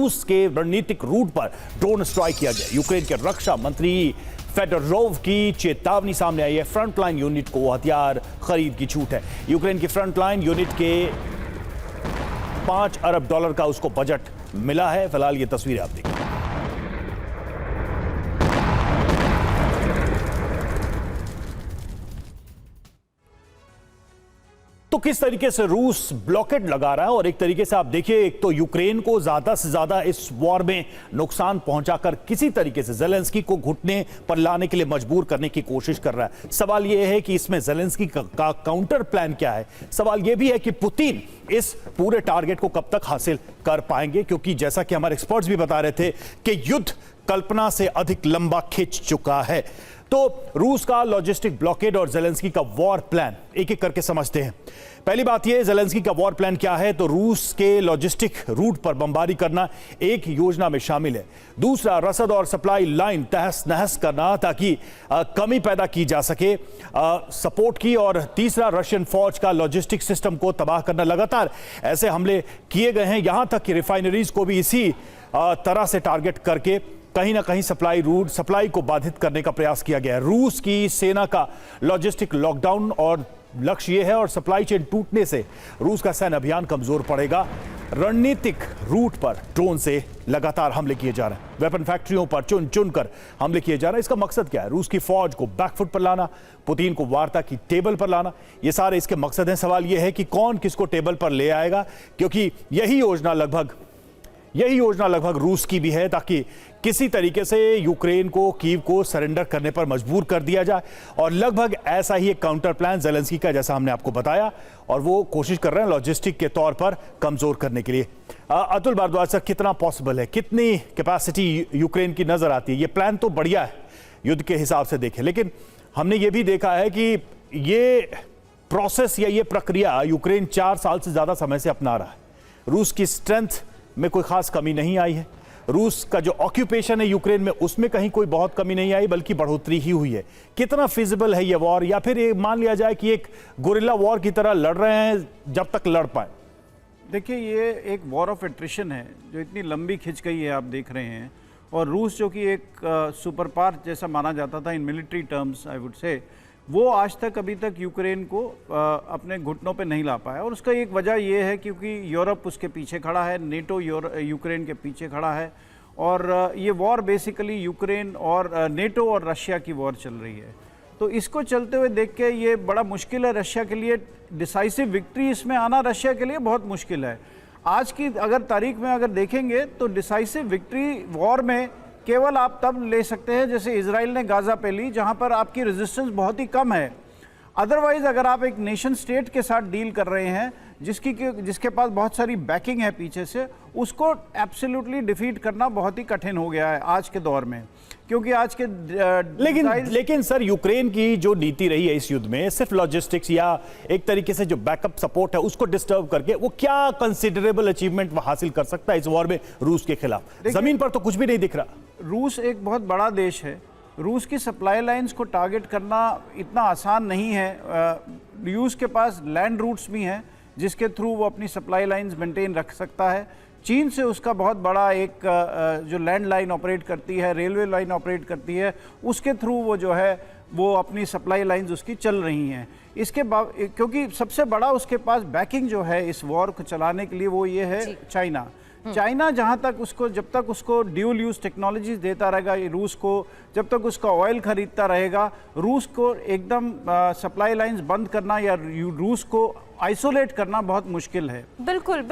रूस के रणनीतिक रूट पर ड्रोन स्ट्राइक किया गया। यूक्रेन के रक्षा मंत्री फेडोरोव की चेतावनी सामने आई है। फ्रंटलाइन यूनिट को हथियार खरीद की छूट है। यूक्रेन की फ्रंटलाइन यूनिट के $5 अरब का उसको बजट मिला है। फिलहाल ये तस्वीरें आप देखिए। तो किस तरीके से रूस ब्लॉकेड लगा रहा है, और एक तरीके से आप देखिए, एक तो यूक्रेन को ज्यादा से ज्यादा इस वॉर में नुकसान पहुंचाकर किसी तरीके से जेलेंस्की को घुटने पर लाने के लिए मजबूर करने की कोशिश कर रहा है। सवाल यह है कि इसमें जेलेंस्की का काउंटर प्लान क्या है। सवाल यह भी है कि पुतिन इस पूरे टारगेट को कब तक हासिल कर पाएंगे, क्योंकि जैसा कि हमारे एक्सपर्ट्स भी बता रहे थे कि युद्ध कल्पना से अधिक लंबा खिंच चुका है। तो रूस का लॉजिस्टिक ब्लॉकेड और जेलेंस्की का वॉर प्लान एक एक करके समझते हैं। पहली बात यह, जेलेंस्की का वॉर प्लान क्या है, तो रूस के लॉजिस्टिक रूट पर बमबारी करना एक योजना में शामिल है। दूसरा, रसद और सप्लाई लाइन तहस नहस करना ताकि कमी पैदा की जा सके सपोर्ट की। और तीसरा, रशियन फौज का लॉजिस्टिक सिस्टम को तबाह करना। लगातार ऐसे हमले किए गए हैं, यहां तक कि रिफाइनरीज को भी इसी तरह से टारगेट करके कहीं ना कहीं सप्लाई को बाधित करने का प्रयास किया गया है। रूस की सेना का लॉजिस्टिक लॉकडाउन और लक्ष्य यह है, और सप्लाई चेन टूटने से रूस का सैन्य अभियान कमजोर पड़ेगा। रणनीतिक रूट पर ड्रोन से लगातार हमले किए जा रहे हैं। वेपन फैक्ट्रियों पर चुन कर हमले किए जा रहे हैं। इसका मकसद क्या है? रूस की फौज को बैकफुट पर लाना, पुतिन को वार्ता की टेबल पर लाना, ये सारे इसके मकसद हैं। सवाल यह है कि कौन किसको टेबल पर ले आएगा, क्योंकि यही योजना लगभग रूस की भी है, ताकि किसी तरीके से यूक्रेन को कीव को सरेंडर करने पर मजबूर कर दिया जाए। और लगभग ऐसा ही एक काउंटर प्लान जेलेंस्की का, जैसा हमने आपको बताया, और वो कोशिश कर रहे हैं लॉजिस्टिक के तौर पर कमजोर करने के लिए। अतुल भारद्वाज सर, कितना पॉसिबल है, कितनी कैपेसिटी यूक्रेन की नजर आती है? ये प्लान तो बढ़िया है युद्ध के हिसाब से देखें, लेकिन हमने ये भी देखा है कि ये प्रोसेस या ये प्रक्रिया यूक्रेन 4 साल से ज्यादा समय से अपना रहा है। रूस की स्ट्रेंथ में कोई खास कमी नहीं आई है। रूस का जो ऑक्यूपेशन है यूक्रेन में, उसमें कहीं कोई बहुत कमी नहीं आई, बल्कि बढ़ोतरी ही हुई है। कितना फिजिबल है ये वॉर, या फिर ये मान लिया जाए कि एक गुरिल्ला वॉर की तरह लड़ रहे हैं जब तक लड़ पाए? देखिए, ये एक वॉर ऑफ एट्रिशन है जो इतनी लंबी खिंच गई है, आप देख रहे हैं। और रूस जो कि एक सुपर पावर जैसा माना जाता था in military terms, I would say, वो आज तक अभी तक यूक्रेन को अपने घुटनों पे नहीं ला पाया। और उसका एक वजह ये है क्योंकि यूरोप उसके पीछे खड़ा है, नेटो यूक्रेन के पीछे खड़ा है। और ये वॉर बेसिकली यूक्रेन और नेटो और रशिया की वॉर चल रही है। तो इसको चलते हुए देख के ये बड़ा मुश्किल है रशिया के लिए। डिसाइसिव विक्ट्री इसमें आना रशिया के लिए बहुत मुश्किल है। आज की अगर तारीख में अगर देखेंगे तो डिसाइसिव विक्ट्री वॉर में केवल आप तब ले सकते हैं जैसे इजराइल ने गाजा पे ली, जहां पर आपकी रेजिस्टेंस बहुत ही कम है। अदरवाइज अगर आप एक नेशन स्टेट के साथ डील कर रहे हैं जिसके पास बहुत सारी बैकिंग है पीछे से, उसको एब्सोल्युटली डिफीट करना बहुत ही कठिन हो गया है आज के दौर में। क्योंकि आज के लेकिन सर, यूक्रेन की जो नीति रही है इस युद्ध में, सिर्फ लॉजिस्टिक्स या एक तरीके से जो बैकअप सपोर्ट है उसको डिस्टर्ब करके वो क्या कंसिडरेबल अचीवमेंट वहां कर सकता है इस वॉर में रूस के खिलाफ? जमीन पर तो कुछ भी नहीं दिख रहा। रूस एक बहुत बड़ा देश है। रूस की सप्लाई लाइंस को टारगेट करना इतना आसान नहीं है। रूस के पास लैंड रूट्स भी हैं जिसके थ्रू वो अपनी सप्लाई लाइंस मेंटेन रख सकता है। चीन से उसका बहुत बड़ा एक जो लैंड लाइन ऑपरेट करती है, रेलवे लाइन ऑपरेट करती है, उसके थ्रू वो जो है वो अपनी सप्लाई लाइंस उसकी चल रही हैं। इसके क्योंकि सबसे बड़ा उसके पास बैकिंग जो है इस वॉर को चलाने के लिए वो ये है चाइना। चाइना जहां तक उसको, जब तक उसको ड्यूल यूज टेक्नोलॉजीज देता रहेगा रूस को, जब तक उसका ऑयल खरीदता रहेगा, रूस को एकदम सप्लाई लाइंस बंद करना या रूस को आइसोलेट करना बहुत मुश्किल है। बिल्कुल।